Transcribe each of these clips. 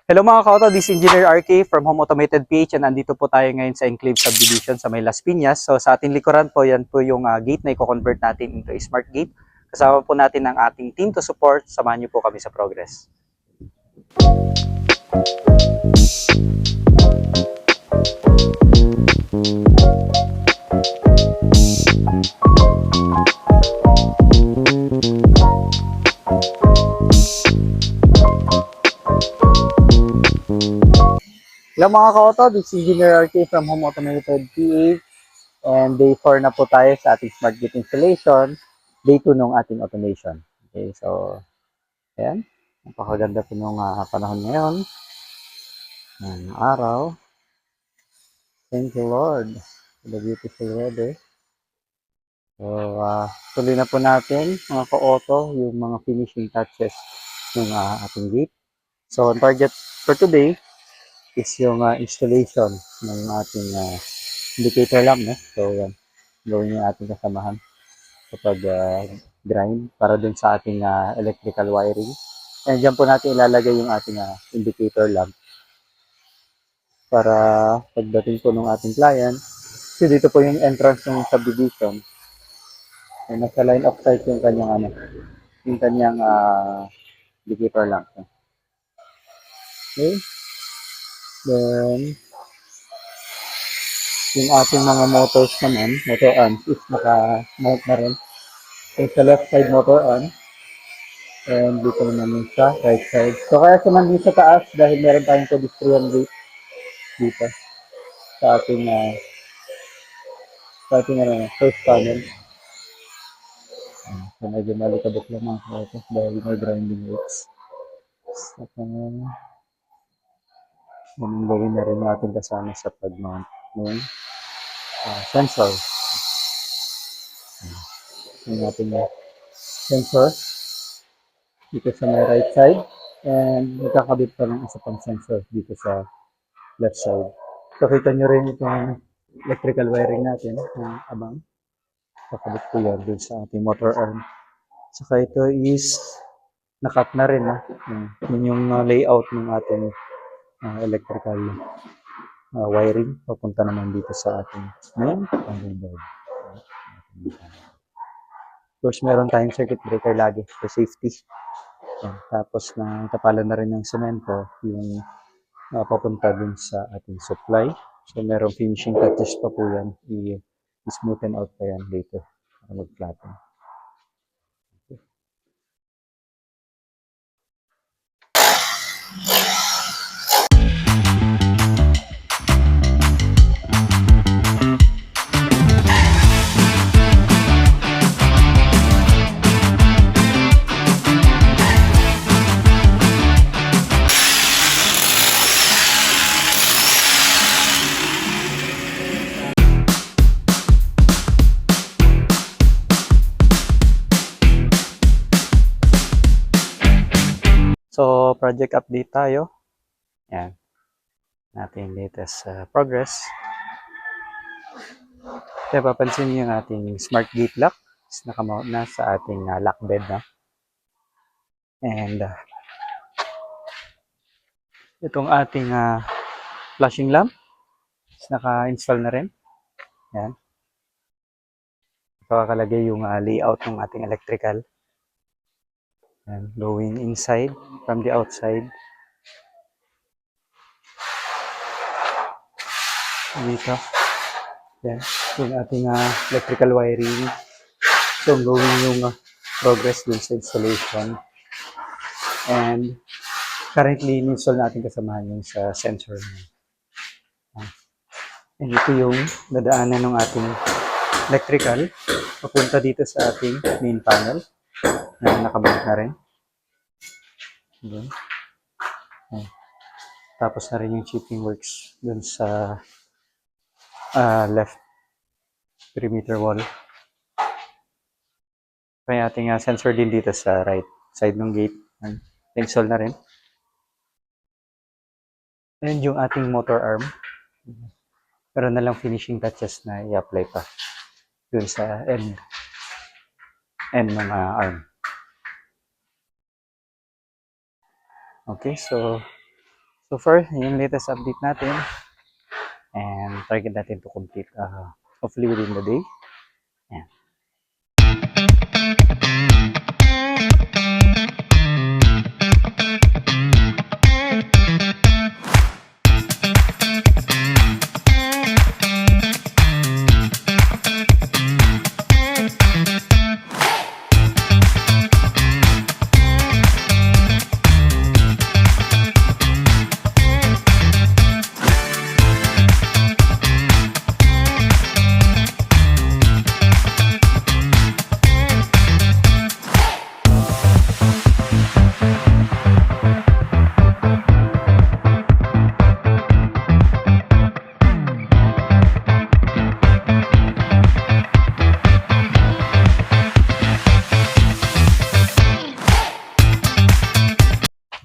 Hello mga kauto, this is Engineer RK from Home Automated PH and andito po tayo ngayon sa Enclave Subdivision sa may Las Piñas. So sa ating likuran po, yan po yung gate na i-convert natin into a smart gate. Kasama po natin ang ating team to support. Samahan niyo po kami sa progress. Hello mga kauto, this is Engineer RK from Home Automated PH and day 4 na po tayo sa ating smart gate installation, day 2 ng ating automation. Okay, so ayan, napakaganda po nung panahon ngayon, ng araw. Thank you Lord for the beautiful weather. So tuloy na po natin mga ka-auto yung mga finishing touches ng ating gate. So ang target for today is yung installation ng ating indicator lamp, no? So yan, gawin yung ating kasamahan kapag grind para dun sa ating electrical wiring. And dyan po natin ilalagay yung ating indicator lamp para pagdating po ng ating client, kasi dito po yung entrance ng subdivision, ay nasa line of sight yung kanyang yung kanyang indicator lamp. Okay, then yung ating mga motors naman, motor arms is naka-mount na rin. So, sa left side motor arm, and dito naman yung sa right side. So, kaya naman din sa taas, dahil meron tayong pedestrian gate dito sa ating, first panel. So, medyo malikabot lang mga kautos dahil may grinding works. So, ganun gawin na rin natin kasama sa pag-mount ng sensor. Yung ating sensor dito sa may right side and magkakabit pa ng isa pang sensor dito sa left side. So kita nyo rin itong electrical wiring natin na abang. Kakabit ko yan dun sa ating motor arm. Saka ito is nakat na rin. Yun yung layout ng ating electrical wiring. Papunta naman dito sa ating main board. Of course, meron tayong circuit breaker lagi for safety. Tapos na tapalan na rin ng semento yung papunta dun sa ating supply. So merong finishing touches pa po yan. I-smoothen out pa yan later para mag-flatten. Okay. So, project update tayo. Yan. Natin latest progress. Kaya papansin niyo yung ating smart gate lock. Is nakamount na sa ating lock bed na. And itong ating flashing lamp is naka-install na rin. Yan. Pakakalagay yung layout ng ating electrical. And going inside from the outside. Dito. Yan. Yung ating electrical wiring. So, going yung progress dun sa installation. And currently, in-install natin kasamahan yung sa sensor. And ito yung dadaanan ng ating electrical. Papunta dito sa ating main panel. Na nakabalik na rin. Okay. Tapos na rin yung chipping works dun sa left perimeter wall. Kaya ating sensor din dito sa right side ng gate. Install na rin. And yung ating motor arm. Pero na lang finishing touches na i-apply pa dun sa end ng arm. Okay, so So far, yung latest update natin. And target natin to complete hopefully within the day. Ayan.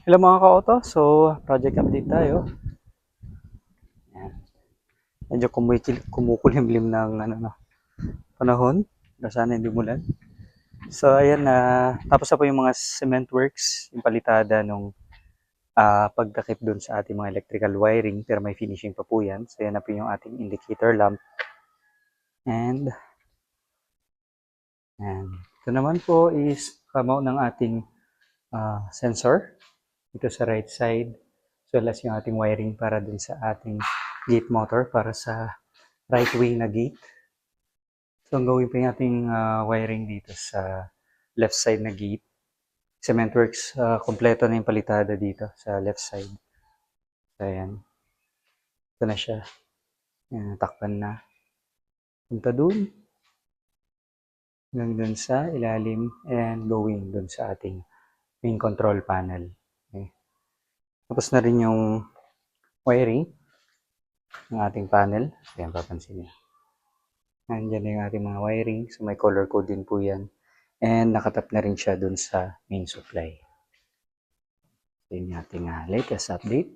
Hello mga ka-auto, so project update tayo. Ayan. Medyo kumukulimlim ng panahon, sana hindi mulan. So ayan na, tapos na po yung mga cement works, yung palitada nung pagdakip dun sa ating mga electrical wiring, pero may finishing pa po yan. So yan na po yung ating indicator lamp. And ito naman po is kamao ng ating sensor dito sa right side, as well as yung ating wiring para dun sa ating gate motor para sa right wing na gate. So ang gawin pa yung ating wiring dito sa left side na gate. Cementworks, kompleto na yung palitada dito sa left side. So ayan. Ito na siya. Ayan, takpan na. Punta dun. Hanggang dun sa ilalim and going dun sa ating main control panel. Okay. Tapos na rin yung wiring ng ating panel. Ayan, papansin niyo. Nandiyan na yung ating mga wiring. So may color code din po yan. And nakatap na rin siya dun sa main supply. So yun yung ating latest update.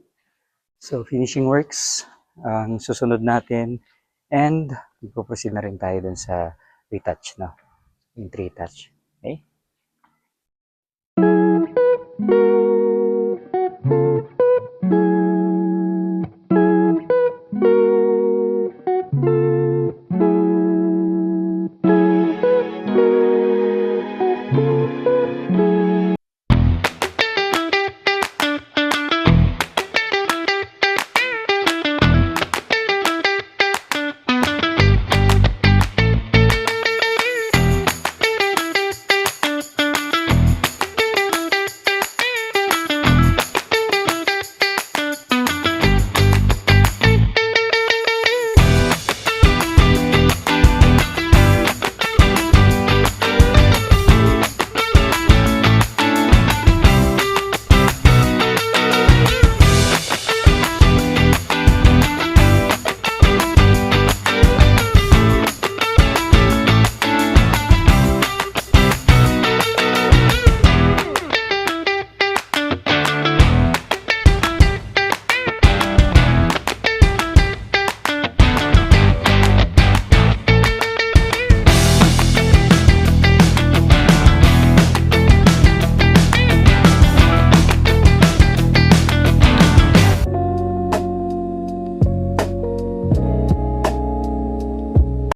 So finishing works ang susunod natin. And magpo-proceed na rin tayo dun sa retouch, no? Yung 3-touch. Okay?